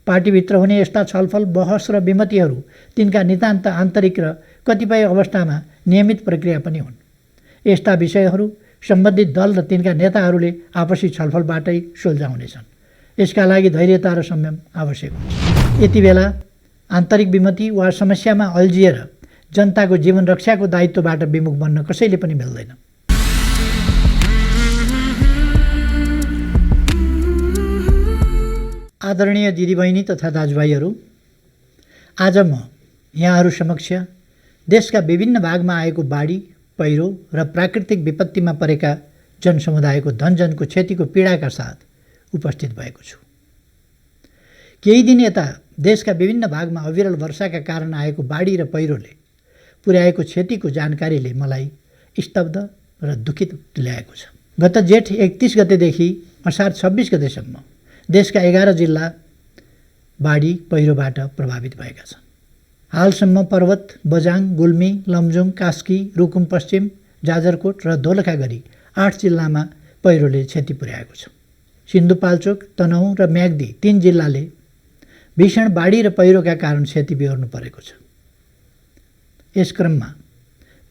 पार्टीभित्र हुने यस्ता छलफल बहस र विमतिहरू तिनका नितान्त आन्तरिक र कतिपय अवस्थामा नियमित प्रक्रिया पनि हुन्। यस्ता विषयहरू सम्बन्धित दल र तिनका नेताहरूले आपसी छलफलबाटै सुल्झाउनेछन्। यसका लागि धैर्यता र संयम आवश्यक हुन्छ। यति बेला आन्तरिक विमति वा समस्यामा अल्झिएर जनताको जीवन रक्षाको दायित्वबाट विमुख बन्न कसैले पनि मिल्दैन। आदरणीय दिदीबहिनी तथा दाजुभाइहरू, आज म यहाँहरू समक्ष देशका विभिन्न भागमा आएको बाढी, पहिरो र प्राकृतिक विपत्तिमा परेका जनसमुदायको धनजनको क्षतिको पीडाका साथ उपस्थित भएको छु। केही दिन यता देशका विभिन्न भागमा अविरल वर्षाका कारण आएको बाढी र पहिरोले पुर्याएको क्षतिको जानकारीले मलाई स्तब्ध र दुखित तुल्याएको छ। गत जेठ 31 गतेदेखि असार 26 गतेसम्म देशका 11 जिल्ला बाढी पहिरोबाट प्रभावित भएका छन्। हालसम्म पर्वत, बझाङ, गुल्मी, लमजुङ, कास्की, रुकुम पश्चिम, जाजरकोट र दोलखा गरी 8 जिल्लामा पहिरोले क्षति पुर्याएको छ। सिन्धुपाल्चोक, तनहुँ र म्याग्दी 3 जिल्लाले भीषण बाढी र पहिरोका कारण क्षति बेहोर्नु परेको छ। यस क्रममा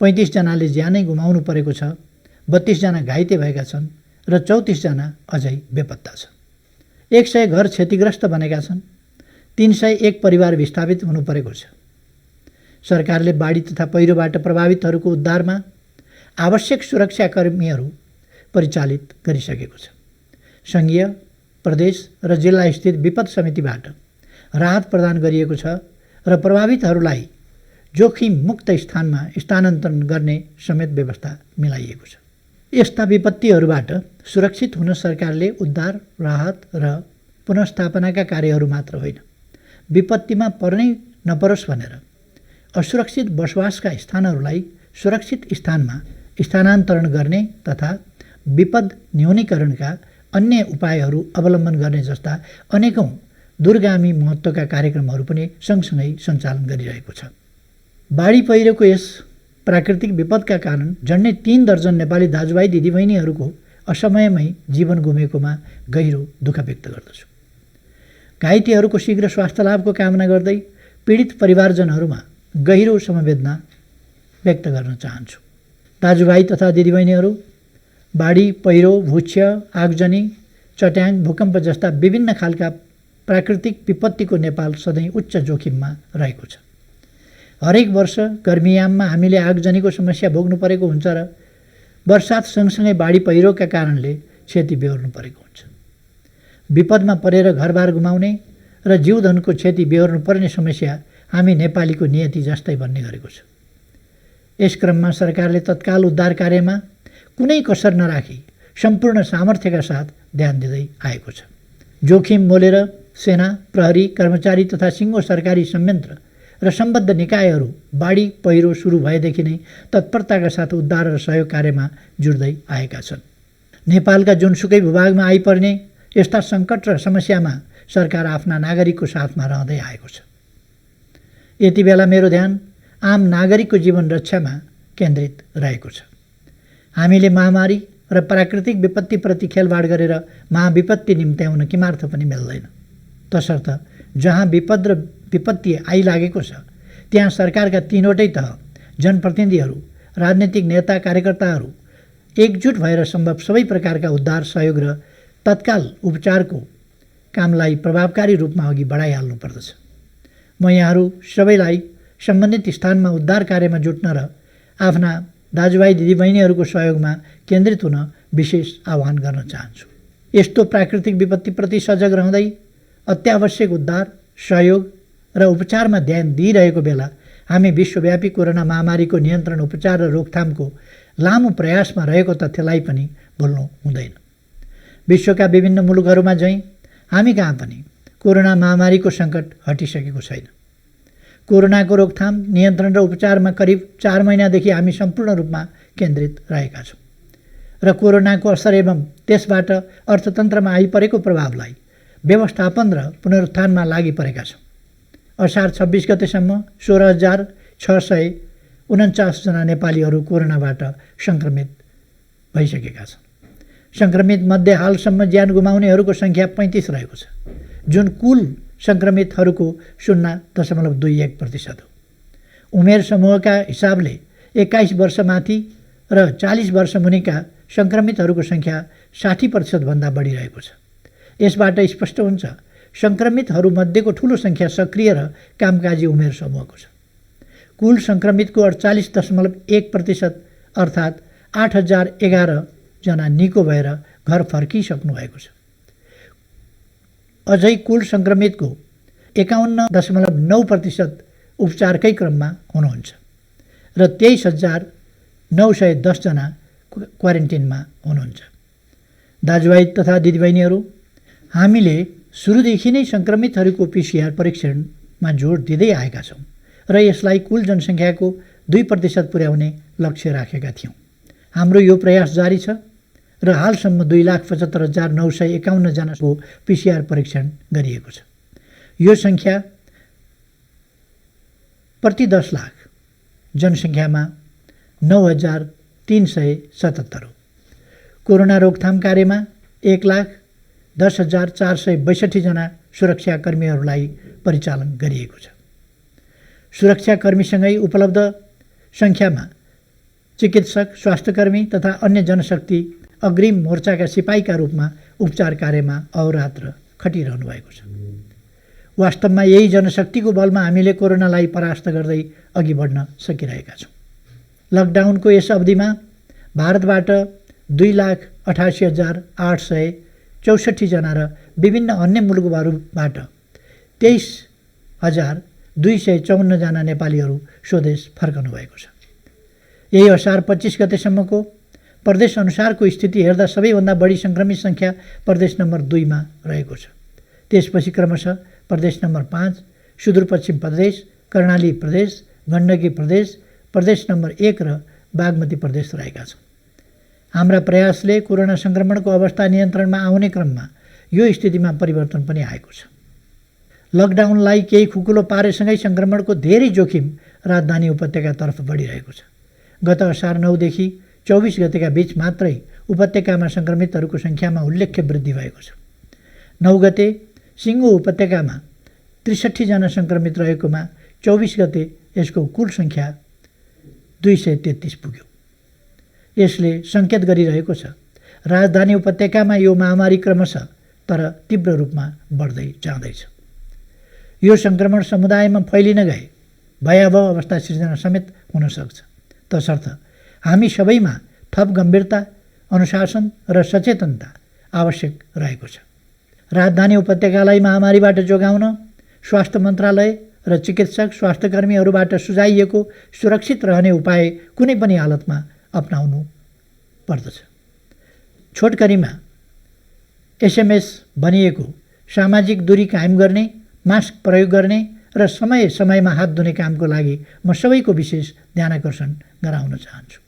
35 जनाले ज्यानै गुमाउनु परेको छ, 32 जना घाइते भएका छन् र 34 जना अझै बेपत्ता छ। 100 घर क्षतिग्रस्त बनेका छन्। 301 परिवार विस्थापित हुनु परेको छ। सरकारले बाढी तथा पहिरोबाट प्रभावितहरूको उद्धारमा आवश्यक सुरक्षाकर्मीहरू परिचालित गरिसकेको छ। सङ्घीय, प्रदेश र जिल्ला स्थित विपद समितिबाट राहत प्रदान गरिएको छ र प्रभावितहरूलाई जोखिम मुक्त स्थानमा स्थानान्तरण गर्ने समेत व्यवस्था मिलाइएको छ। यस्ता विपत्तिहरूबाट सुरक्षित हुन सरकारले उद्धार, राहत र पुनर्स्थापनाका कार्यहरू मात्र होइन, विपत्तिमा पर्नै नपरोस् भनेर असुरक्षित बसोबासका स्थानहरूलाई सुरक्षित स्थानमा स्थानान्तरण गर्ने तथा विपद न्यूनीकरणका अन्य उपायहरू अवलम्बन गर्ने जस्ता अनेकौं दूरगामी महत्त्वका कार्यक्रमहरू पनि सँगसँगै सञ्चालन गरिरहेको छ। बाढी पहिरोको यस प्राकृतिक विपदका कारण झन्डै 3 दर्जन नेपाली दाजुभाइ दिदीबहिनीहरूको असमयमै जीवन गुमेकोमा गहिरो दुःख व्यक्त गर्दछु। घाइतेहरूको शीघ्र स्वास्थ्य लाभको कामना गर्दै पीडित परिवारजनहरूमा गहिरो समवेदना व्यक्त गर्न चाहन्छु। दाजुभाइ तथा दिदीबहिनीहरू, बाढी, पहिरो, भूक्ष्य, आगजनी, चट्याङ, भूकम्प जस्ता विभिन्न खालका प्राकृतिक विपत्तिको नेपाल सधैँ उच्च जोखिममा रहेको छ। हरेक वर्ष गर्मीयाममा हामीले आगजनीको समस्या भोग्नु परेको हुन्छ र वर्षात सँगसँगै बाढी पहिरोका कारणले क्षति बेहोर्नु परेको हुन्छ। विपदमा परेर घरबार गुमाउने र जीवधनको क्षति बेहोर्नु पर्ने समस्या हामी नेपालीको नियति जस्तै बन्ने गरेको छ। यस क्रममा सरकारले तत्काल उद्धार कार्यमा कुनै कसर नराखी सम्पूर्ण सामर्थ्यका साथ ध्यान दिँदै आएको छ। जोखिम मोलेर सेना, प्रहरी, कर्मचारी तथा सिङ्गो सरकारी संयन्त्र र सम्बद्ध निकायहरू बाढी पहिरो सुरु भएदेखि नै तत्परताका साथ उद्धार र सहयोग कार्यमा जुट्दै आएका छन्। नेपालका जुनसुकै भूभागमा आइपर्ने यस्ता सङ्कट र समस्यामा सरकार आफ्ना नागरिकको साथमा रहँदै आएको छ। यति बेला मेरो ध्यान आम नागरिकको जीवन रक्षामा केन्द्रित रहेको छ। हामीले महामारी र प्राकृतिक विपत्तिप्रति खेलवाड गरेर महाविपत्ति निम्त्याउन किमार्थ पनि मिल्दैन। तसर्थ जहाँ विपद र विपत्ति आइलागेको छ त्यहाँ सरकारका 3वटै तह, जनप्रतिनिधिहरू, राजनीतिक नेता, कार्यकर्ताहरू एकजुट भएर सम्भव सबै प्रकारका उद्धार, सहयोग र तत्काल उपचारको कामलाई प्रभावकारी रूपमा अघि बढाइहाल्नु पर्दछ। म यहाँहरू सबैलाई सम्बन्धित स्थानमा उद्धार कार्यमा जुट्न र आफ्ना दाजुभाइ दिदीबहिनीहरूको सहयोगमा केन्द्रित हुन विशेष आह्वान गर्न चाहन्छु। यस्तो प्राकृतिक विपत्तिप्रति सजग रहँदै अत्यावश्यक उद्धार, सहयोग र उपचारमा ध्यान दिइरहेको बेला हामी विश्वव्यापी कोरोना महामारीको नियन्त्रण, उपचार र रोकथामको लामो प्रयासमा रहेको तथ्यलाई पनि भुल्नु हुँदैन। विश्वका विभिन्न मुलुकहरूमा झैँ हामी कहाँ पनि कोरोना महामारीको सङ्कट हटिसकेको छैन। कोरोनाको रोकथाम, नियन्त्रण र उपचारमा करिब 4 महिनादेखि हामी सम्पूर्ण रूपमा केन्द्रित रहेका छौँ र कोरोनाको असर एवं त्यसबाट अर्थतन्त्रमा आइपरेको प्रभावलाई व्यवस्थापन र पुनरुत्थानमा लागि परेका छौँ। असार 26 गतेसम्म 16,649 जना नेपालीहरू कोरोनाबाट सङ्क्रमित भइसकेका छन्। सङ्क्रमित मध्ये हालसम्म ज्यान गुमाउनेहरूको सङ्ख्या 35 रहेको छ, जुन कुल सङ्क्रमितहरूको 0.21% हो। उमेर समूहका हिसाबले 21 वर्षमाथि र 40 वर्ष मुनिका सङ्क्रमितहरूको सङ्ख्या 60% भन्दा बढी रहेको छ। यसबाट स्पष्ट हुन्छ सङ्क्रमितहरूमध्येको ठूलो सङ्ख्या सक्रिय र कामकाजी उमेर समूहको छ। कुल सङ्क्रमितको 48.1% अर्थात् 8011 जना निको भएर घर फर्किसक्नु भएको छ। अझै कुल सङ्क्रमितको 51.9% उपचारकै क्रममा हुनुहुन्छ र 23,910 जना क्वारेन्टिनमा हुनुहुन्छ। दाजुभाइ तथा दिदीबहिनीहरू, हामीले सुरुदेखि नै सङ्क्रमितहरूको PCR परीक्षणमा जोड दिँदै आएका छौँ र यसलाई कुल जनसङ्ख्याको 2% पुर्याउने लक्ष्य राखेका थियौँ। हाम्रो यो प्रयास जारी छ र हालसम्म 2,75,951 जनाको PCR परीक्षण गरिएको छ। यो सङ्ख्या प्रति 10 लाख जनसङ्ख्यामा 9,377 हो। कोरोना रोकथाम कार्यमा 1,10,462 जना सुरक्षाकर्मीहरूलाई परिचालन गरिएको छ। सुरक्षाकर्मीसँगै उपलब्ध सङ्ख्यामा चिकित्सक, स्वास्थ्यकर्मी तथा अन्य जनशक्ति अग्रिम मोर्चाका सिपाहीका रूपमा उपचार कार्यमा अहोरात्र खटिरहनु भएको छ। वास्तवमा यही जनशक्तिको बलमा हामीले कोरोनालाई परास्त गर्दै अघि बढ्न सकिरहेका छौँ। लकडाउनको यस अवधिमा भारतबाट 2,88,864 जना र विभिन्न अन्य मुलुकहरूबाट 23,254 जना नेपालीहरू स्वदेश फर्कनु भएको छ। यही असार 25 गतेसम्मको प्रदेश अनुसारको स्थिति हेर्दा सबैभन्दा बढी सङ्क्रमित सङ्ख्या प्रदेश नम्बर 2 मा रहेको छ। त्यसपछि क्रमशः प्रदेश नम्बर 5, सुदूरपश्चिम प्रदेश, कर्णाली प्रदेश, गण्डकी प्रदेश, प्रदेश नम्बर 1 र बागमती प्रदेश रहेका छन्। हाम्रा प्रयासले कोरोना सङ्क्रमणको अवस्था नियन्त्रणमा आउने क्रममा यो स्थितिमा परिवर्तन पनि आएको छ। लकडाउनलाई केही खुकुलो पारेसँगै सङ्क्रमणको धेरै जोखिम राजधानी उपत्यकातर्फ बढिरहेको छ। गत असार 9 देखि 24 गतेका बीच मात्रै उपत्यकामा सङ्क्रमितहरूको सङ्ख्यामा उल्लेख्य वृद्धि भएको छ। 9 गते सिङ्गो उपत्यकामा 63 जना सङ्क्रमित रहेकोमा 24 गते यसको कुल सङ्ख्या 233 पुग्यो। यसले सङ्केत गरिरहेको छ राजधानी उपत्यकामा यो महामारी क्रमशः तर तीव्र रूपमा बढ्दै जाँदैछ। यो सङ्क्रमण समुदायमा फैलिन गए भयावह अवस्था सिर्जना समेत हुन सक्छ, तसर्थ हामी सबैमा थप गम्भीरता, अनुशासन र सचेतनता आवश्यक रहेको छ। राजधानी उपत्यकालाई महामारीबाट जोगाउन स्वास्थ्य मन्त्रालय र चिकित्सक स्वास्थ्यकर्मीहरूबाट सुझाइएको सुरक्षित रहने उपाय कुनै पनि हालतमा अपनाउनु पर्दछ। छोटकरीमा SMS भनिएको सामाजिक दूरी कायम गर्ने, मास्क प्रयोग गर्ने र समय समयमा हात धुने कामको लागि म सबैको विशेष ध्यानाकर्षण गराउन चाहन्छु।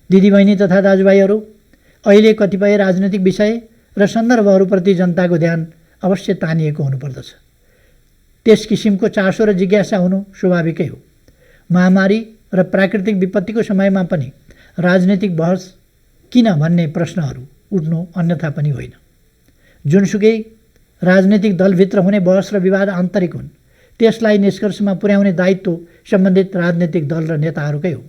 दिदीबहिनी तथा दाजुभाइहरू, अहिले कतिपय राजनैतिक विषय र सन्दर्भहरूप्रति जनताको ध्यान अवश्य तानिएको हुनुपर्दछ। त्यस किसिमको चासो र जिज्ञासा हुनु स्वाभाविकै हो। महामारी र प्राकृतिक विपत्तिको समयमा पनि राजनैतिक बहस किन भन्ने प्रश्नहरू उठ्नु अन्यथा पनि होइन। जुनसुकै राजनैतिक दलभित्र हुने बहस र विवाद आन्तरिक हुन्, त्यसलाई निष्कर्षमा पुर्याउने दायित्व सम्बन्धित राजनैतिक दल र नेताहरूकै हो।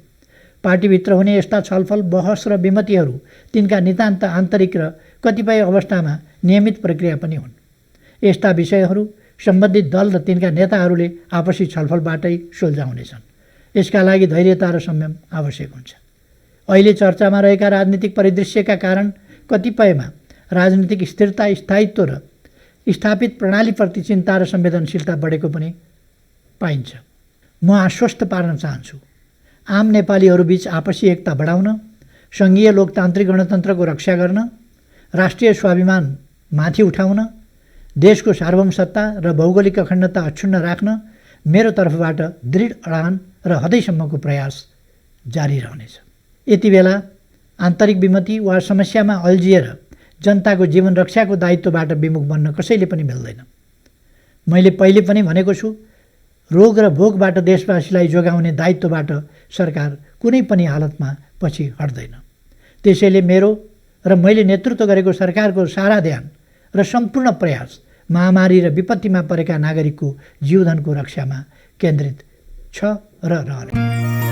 पार्टीभित्र हुने यस्ता छलफल, बहस र विमतिहरू तिनका नितान्त आन्तरिक र कतिपय अवस्थामा नियमित प्रक्रिया पनि हुन्। यस्ता विषयहरू सम्बन्धित दल र तिनका नेताहरूले आपसी छलफलबाटै सुल्झाउनेछन्। यसका लागि धैर्यता र संयम आवश्यक हुन्छ। अहिले चर्चामा रहेका राजनीतिक परिदृश्यका कारण कतिपयमा राजनीतिक स्थिरता, स्थायित्व र स्थापित प्रणालीप्रति चिन्ता र संवेदनशीलता बढेको पनि पाइन्छ। म आश्वस्त पार्न चाहन्छु, आम नेपालीहरूबीच आपसी एकता बढाउन, सङ्घीय लोकतान्त्रिक गणतन्त्रको रक्षा गर्न, राष्ट्रिय स्वाभिमान माथि उठाउन, देशको सार्वभौमसत्ता र भौगोलिक अखण्डता अक्षुण्ण राख्न मेरो तर्फबाट दृढ अडान र हदैसम्मको प्रयास जारी रहनेछ। यति बेला आन्तरिक विमति वा समस्यामा अल्झिएर जनताको जीवन रक्षाको दायित्वबाट विमुख बन्न कसैले पनि मिल्दैन। मैले पहिले पनि भनेको छु, रोग र भोगबाट देशवासीलाई जोगाउने दायित्वबाट सरकार कुनै पनि हालतमा पछि हट्दैन। त्यसैले मेरो र मैले नेतृत्व गरेको सरकारको सारा ध्यान र सम्पूर्ण प्रयास महामारी र विपत्तिमा परेका नागरिकको जीवधनको रक्षामा केन्द्रित छ र रहने।